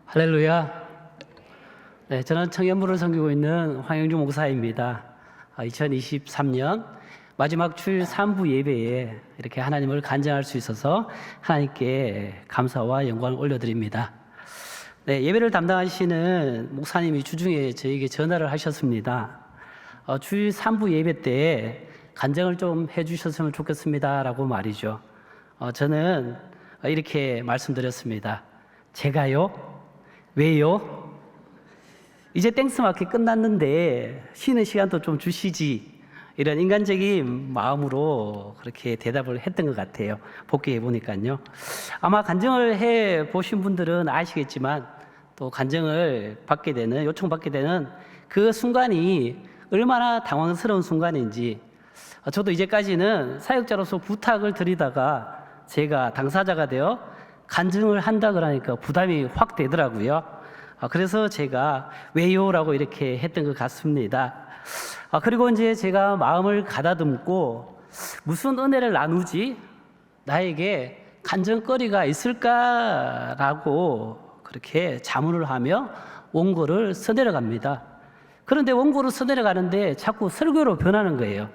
할렐루야. 네, 저는 청년부를 섬기고 있는 황영주 목사입니다. 2023년 마지막 주일 3부 예배에 이렇게 하나님을 간증할 수 있어서 하나님께 감사와 영광을 올려드립니다. 네, 예배를 담당하시는 목사님이 주중에 저에게 전화를 하셨습니다. 주일 3부 예배 때 간증을 좀 해주셨으면 좋겠습니다 라고 말이죠. 저는 이렇게 말씀드렸습니다. 제가요? 왜요? 이제 땡스마켓 끝났는데 쉬는 시간도 좀 주시지, 이런 인간적인 마음으로 그렇게 대답을 했던 것 같아요. 복귀해 보니까요. 아마 간증을 해 보신 분들은 아시겠지만 또 간증을 받게 되는, 요청받게 되는 그 순간이 얼마나 당황스러운 순간인지, 저도 이제까지는 사역자로서 부탁을 드리다가 제가 당사자가 되어 간증을 한다 그러니까 부담이 확 되더라고요. 그래서 제가 왜요? 라고 이렇게 했던 것 같습니다. 그리고 이제 제가 마음을 가다듬고 무슨 은혜를 나누지? 나에게 간증거리가 있을까라고 그렇게 자문을 하며 원고를 써내려갑니다. 그런데 원고를 써내려가는데 자꾸 설교로 변하는 거예요.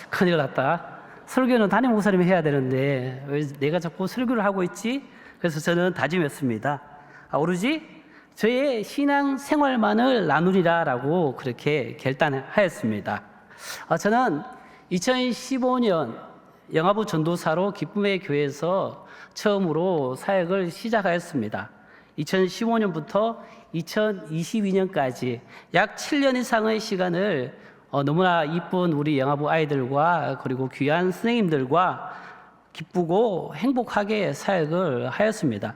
큰일 났다. 설교는 담임 목사님이 해야 되는데 왜 내가 자꾸 설교를 하고 있지? 그래서 저는 다짐했습니다. 오로지 저의 신앙 생활만을 나누리라라고 그렇게 결단하였습니다. 저는 2015년 영화부 전도사로 기쁨의 교회에서 처음으로 사역을 시작하였습니다. 2015년부터 2022년까지 약 7년 이상의 시간을 너무나 이쁜 우리 영화부 아이들과 그리고 귀한 선생님들과 기쁘고 행복하게 사역을 하였습니다.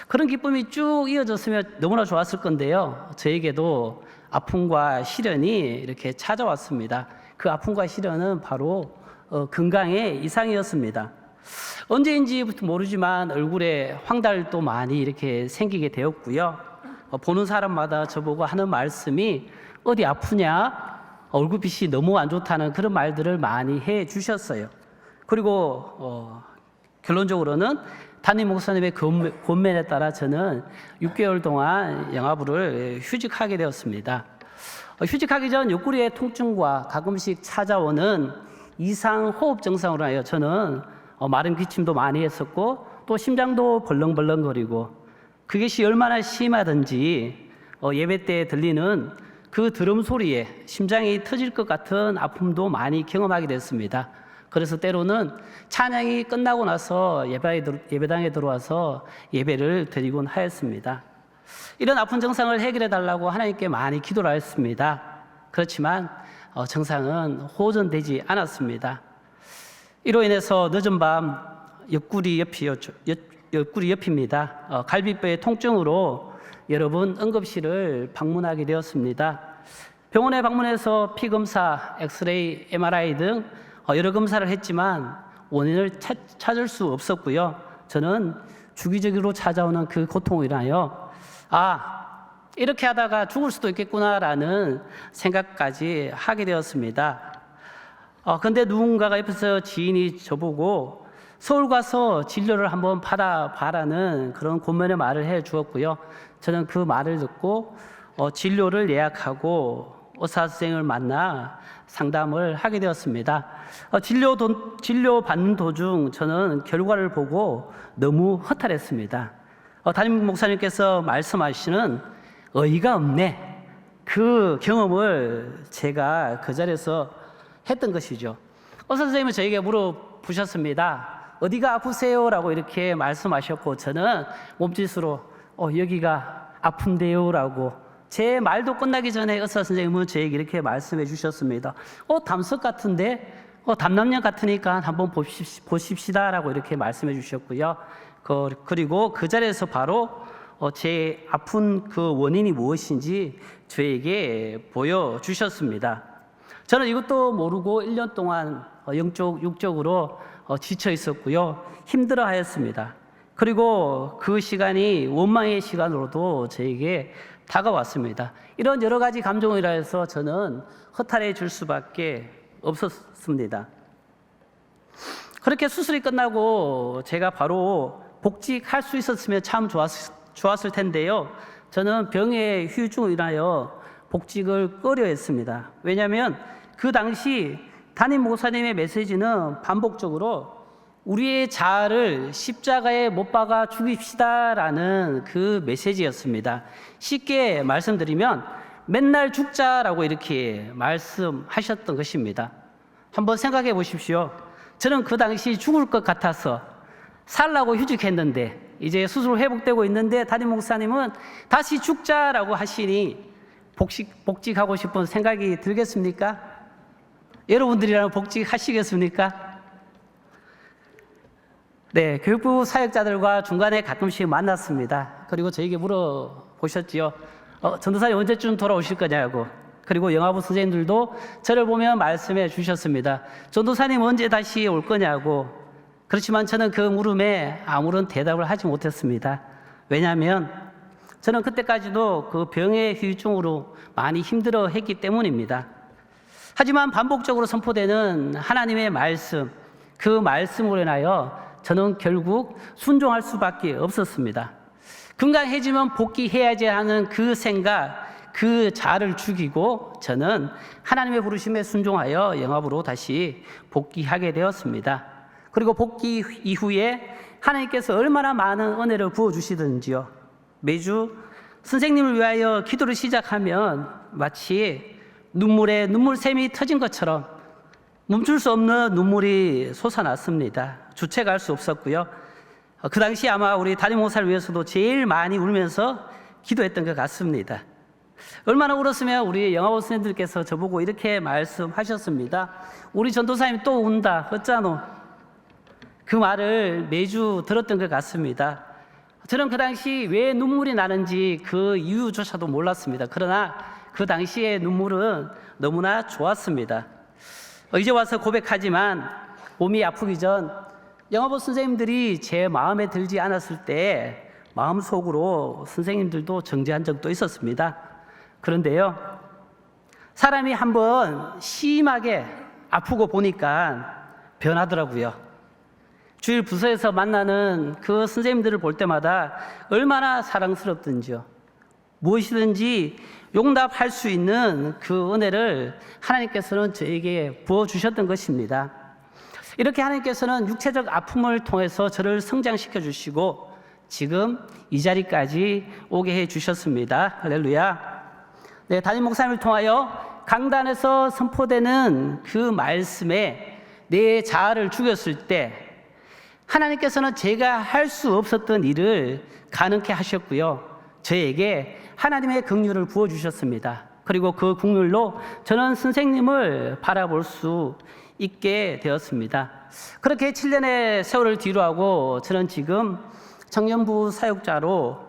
그런 기쁨이 쭉 이어졌으면 너무나 좋았을 건데요. 저에게도 아픔과 시련이 이렇게 찾아왔습니다. 그 아픔과 시련은 바로 건강의 이상이었습니다. 언제인지부터 모르지만 얼굴에 황달도 많이 이렇게 생기게 되었고요. 보는 사람마다 저보고 하는 말씀이 어디 아프냐? 얼굴빛이 너무 안 좋다는 그런 말들을 많이 해 주셨어요. 그리고 결론적으로는 담임 목사님의 권면에 따라 저는 6개월 동안 영화부를 휴직하게 되었습니다. 휴직하기 전 옆구리의 통증과 가끔씩 찾아오는 이상 호흡 증상으로 하여 저는 마른 기침도 많이 했었고 또 심장도 벌렁벌렁거리고, 그것이 얼마나 심하든지 예배 때 들리는 그 드럼 소리에 심장이 터질 것 같은 아픔도 많이 경험하게 됐습니다. 그래서 때로는 찬양이 끝나고 나서 예배당에 들어와서 예배를 드리곤 하였습니다. 이런 아픈 증상을 해결해 달라고 하나님께 많이 기도를 하였습니다. 그렇지만 증상은 호전되지 않았습니다. 이로 인해서 늦은 밤 옆구리 옆입니다. 갈비뼈의 통증으로 여러 번 응급실을 방문하게 되었습니다. 병원에 방문해서 피검사, 엑스레이, MRI 등 여러 검사를 했지만 원인을 찾을 수 없었고요. 저는 주기적으로 찾아오는 그 고통으로 인하여 이렇게 하다가 죽을 수도 있겠구나라는 생각까지 하게 되었습니다. 근데 누군가가 옆에서 지인이 저보고 서울 가서 진료를 한번 받아봐라는 그런 권면의 말을 해 주었고요. 저는 그 말을 듣고 진료를 예약하고 의사 선생님을 만나 상담을 하게 되었습니다. 진료 받는 도중 저는 결과를 보고 너무 허탈했습니다. 담임 목사님께서 말씀하시는 어이가 없네, 그 경험을 제가 그 자리에서 했던 것이죠. 의사 선생님은 저에게 물어보셨습니다. 어디가 아프세요? 라고 이렇게 말씀하셨고, 저는 몸짓으로 여기가 아픈데요 라고, 제 말도 끝나기 전에 의사 선생님은 저에게 이렇게 말씀해 주셨습니다. 담석 같은데? 담낭염 같으니까 한번 보십시다 라고 이렇게 말씀해 주셨고요. 그리고 그 자리에서 바로 제 아픈 그 원인이 무엇인지 저에게 보여주셨습니다. 저는 이것도 모르고 1년 동안 육적으로 지쳐 있었고요. 힘들어 하였습니다. 그리고 그 시간이 원망의 시간으로도 저에게 다가왔습니다. 이런 여러 가지 감정이라 해서 저는 허탈해질 수밖에 없었습니다. 그렇게 수술이 끝나고 제가 바로 복직할 수 있었으면 참 좋았을 텐데요. 저는 병의 후유증으로 인하여 복직을 꺼려했습니다. 왜냐하면 그 당시 담임 목사님의 메시지는 반복적으로 우리의 자아를 십자가에 못 박아 죽입시다라는 그 메시지였습니다. 쉽게 말씀드리면 맨날 죽자라고 이렇게 말씀하셨던 것입니다. 한번 생각해 보십시오. 저는 그 당시 죽을 것 같아서 살라고 휴직했는데 이제 수술 회복되고 있는데 담임 목사님은 다시 죽자라고 하시니 복직하고 싶은 생각이 들겠습니까? 여러분들이랑 복직하시겠습니까? 네, 교육부 사역자들과 중간에 가끔씩 만났습니다. 그리고 저에게 물어보셨지요. 전도사님 언제쯤 돌아오실 거냐고. 그리고 영화부 선생님들도 저를 보며 말씀해 주셨습니다. 전도사님 언제 다시 올 거냐고. 그렇지만 저는 그 물음에 아무런 대답을 하지 못했습니다. 왜냐하면 저는 그때까지도 그 병의 후유증으로 많이 힘들어 했기 때문입니다. 하지만 반복적으로 선포되는 하나님의 말씀, 그 말씀으로 인하여 저는 결국 순종할 수밖에 없었습니다. 건강해지면 복귀해야지 하는 그 생각, 그 자아를 죽이고 저는 하나님의 부르심에 순종하여 영업으로 다시 복귀하게 되었습니다. 그리고 복귀 이후에 하나님께서 얼마나 많은 은혜를 부어주시든지요. 매주 선생님을 위하여 기도를 시작하면 마치 눈물에 눈물샘이 터진 것처럼 멈출 수 없는 눈물이 솟아났습니다. 주체가 할 수 없었고요. 그 당시 아마 우리 담임 목사를 위해서도 제일 많이 울면서 기도했던 것 같습니다. 얼마나 울었으면 우리 영화부 선생님들께서 저보고 이렇게 말씀하셨습니다. 우리 전도사님 또 운다. 어쩌노? 그 말을 매주 들었던 것 같습니다. 저는 그 당시 왜 눈물이 나는지 그 이유조차도 몰랐습니다. 그러나 그 당시의 눈물은 너무나 좋았습니다. 이제 와서 고백하지만 몸이 아프기 전 영화부 선생님들이 제 마음에 들지 않았을 때 마음속으로 선생님들도 정죄한 적도 있었습니다. 그런데요, 사람이 한번 심하게 아프고 보니까 변하더라고요. 주일 부서에서 만나는 그 선생님들을 볼 때마다 얼마나 사랑스럽든지요. 무엇이든지 용납할 수 있는 그 은혜를 하나님께서는 저에게 부어주셨던 것입니다. 이렇게 하나님께서는 육체적 아픔을 통해서 저를 성장시켜 주시고 지금 이 자리까지 오게 해 주셨습니다. 할렐루야. 네, 담임 목사님을 통하여 강단에서 선포되는 그 말씀에 내 자아를 죽였을 때 하나님께서는 제가 할 수 없었던 일을 가능케 하셨고요. 저에게 하나님의 긍휼을 부어주셨습니다. 그리고 그 긍휼로 저는 선생님을 바라볼 수 있게 되었습니다. 그렇게 7년의 세월을 뒤로하고 저는 지금 청년부 사역자로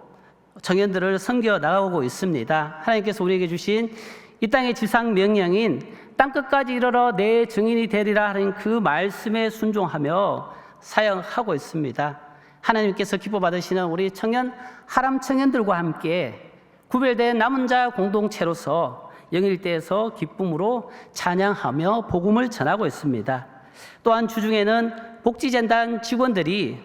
청년들을 섬겨 나가고 있습니다. 하나님께서 우리에게 주신 이 땅의 지상 명령인 땅끝까지 이르러 내 증인이 되리라 하는 그 말씀에 순종하며 사역하고 있습니다. 하나님께서 기뻐 받으시는 우리 청년 하람 청년들과 함께 구별된 남은 자 공동체로서 영일대에서 기쁨으로 찬양하며 복음을 전하고 있습니다. 또한 주중에는 복지재단 직원들이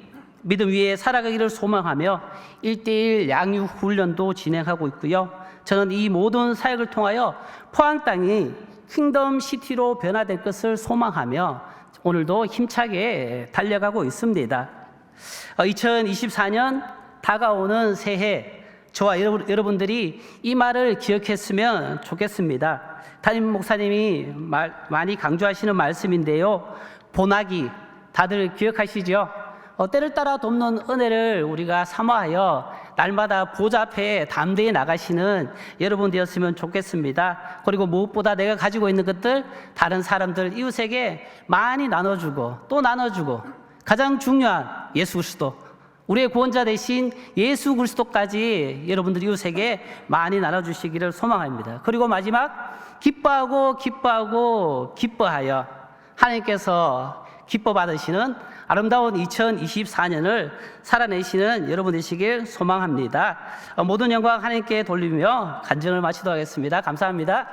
믿음 위에 살아가기를 소망하며 1:1 양육 훈련도 진행하고 있고요. 저는 이 모든 사역을 통하여 포항 땅이 킹덤 시티로 변화될 것을 소망하며 오늘도 힘차게 달려가고 있습니다. 2024년 다가오는 새해 저와 여러분들이 이 말을 기억했으면 좋겠습니다. 담임 목사님이 많이 강조하시는 말씀인데요. 본하기 다들 기억하시죠? 때를 따라 돕는 은혜를 우리가 사모하여 날마다 보좌 앞에 담대히 나가시는 여러분 되었으면 좋겠습니다. 그리고 무엇보다 내가 가지고 있는 것들 다른 사람들 이웃에게 많이 나눠주고 또 나눠주고 가장 중요한 예수 그리스도 우리의 구원자 되신 예수 그리스도까지 여러분들 이웃에게 많이 나눠주시기를 소망합니다. 그리고 마지막 기뻐하여 하나님께서 기뻐 받으시는 아름다운 2024년을 살아내시는 여러분 되시길 소망합니다. 모든 영광 하나님께 돌리며 간증을 마치도록 하겠습니다. 감사합니다.